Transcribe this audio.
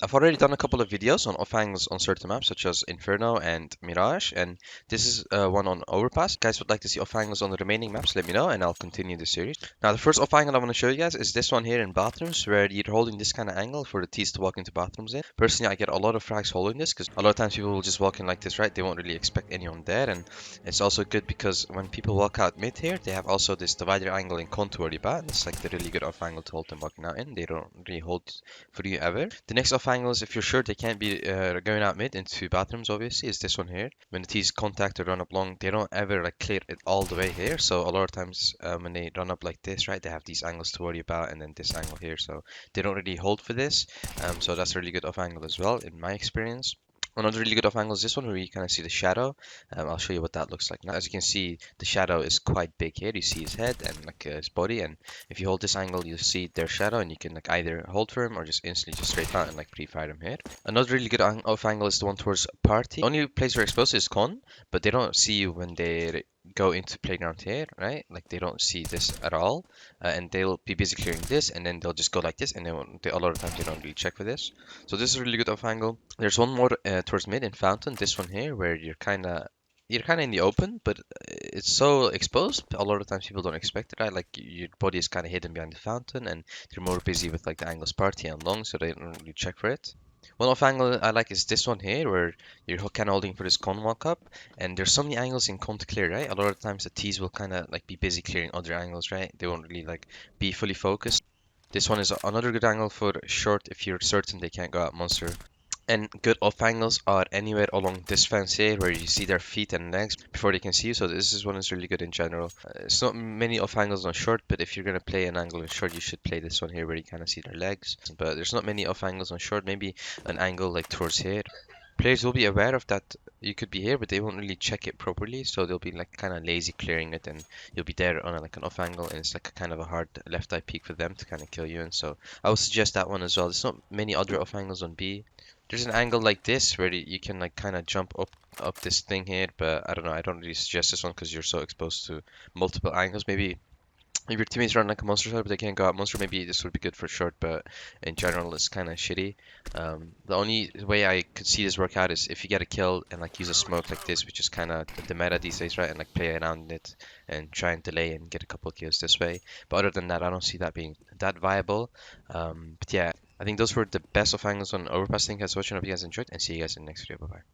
I've already done a couple of videos on off angles on certain maps such as Inferno and Mirage, and this is one on Overpass. If you guys would like to see off angles on the remaining maps, let me know and I'll continue the series. Now the first off angle I want to show you guys is this one here in bathrooms, where you're holding this kind of angle for the T's to walk into bathrooms in. Personally, I get a lot of frags holding this because a lot of times people will just walk in like this, right? They won't really expect anyone there, and it's also good because when people walk out mid here, they have also this divider angle and contour the bat. It's like the really good off angle to hold them walking out in. They don't really hold for you ever. The next off angles, if you're sure they can't be going out mid into bathrooms, obviously, is this one here. When the T's contact or run up long, they don't ever like clear it all the way here. So a lot of times when they run up like this, right, they have these angles to worry about, and then this angle here. So they don't really hold for this. So that's a really good off angle as well, in my experience. Another really good off angle is this one where you kind of see the shadow. I'll show you what that looks like now. As you can see, the shadow is quite big here. You see his head and like his body, and if you hold this angle, you see their shadow, and you can like either hold for him or just instantly just straight out and like pre-fire him here. Another really good off angle is the one towards party. The only place where exposed is con, but they don't see you when they go into playground here, right? Like they don't see this at all, and they'll be busy clearing this, and then they'll just go like this, and then a lot of times they don't really check for this. So this is a really good off angle. There's one more towards mid in fountain, this one here, where you're kind of in the open, but it's so exposed. A lot of times people don't expect it, right? Like your body is kind of hidden behind the fountain, and they're more busy with like the angles party and long, so they don't really check for it. One off angle I like is this one here, where you're kind of holding for this con walk up, and there's so many angles in con to clear, right? A lot of times the T's will kind of like be busy clearing other angles, right? They won't really like be fully focused. This one is another good angle for short if you're certain they can't go out monster. And good off angles are anywhere along this fence here where you see their feet and legs before they can see you. So this is one is really good in general. It's not many off angles on short, but if you're gonna play an angle on short, you should play this one here where you kind of see their legs. But there's not many off angles on short. Maybe an angle like towards here. Players will be aware of that you could be here, but they won't really check it properly. So they'll be like kind of lazy clearing it, and you'll be there on like an off angle, and it's like a kind of a hard left eye peek for them to kind of kill you. And so I would suggest that one as well. There's not many other off angles on B. There's an angle like this where you can like kind of jump up this thing here, but I don't know. I don't really suggest this one because you're so exposed to multiple angles. Maybe if your teammates run like a monster side, but they can't go out monster, maybe this would be good for short, but in general, it's kind of shitty. The only way I could see this work out is if you get a kill and like use a smoke like this, which is kind of the meta these days, right? And like play around it and try and delay and get a couple of kills this way. But other than that, I don't see that being that viable. But yeah, I think those were the best of angles on Overpass. Thank you guys for watching. I hope you guys enjoyed, and see you guys in the next video. Bye bye.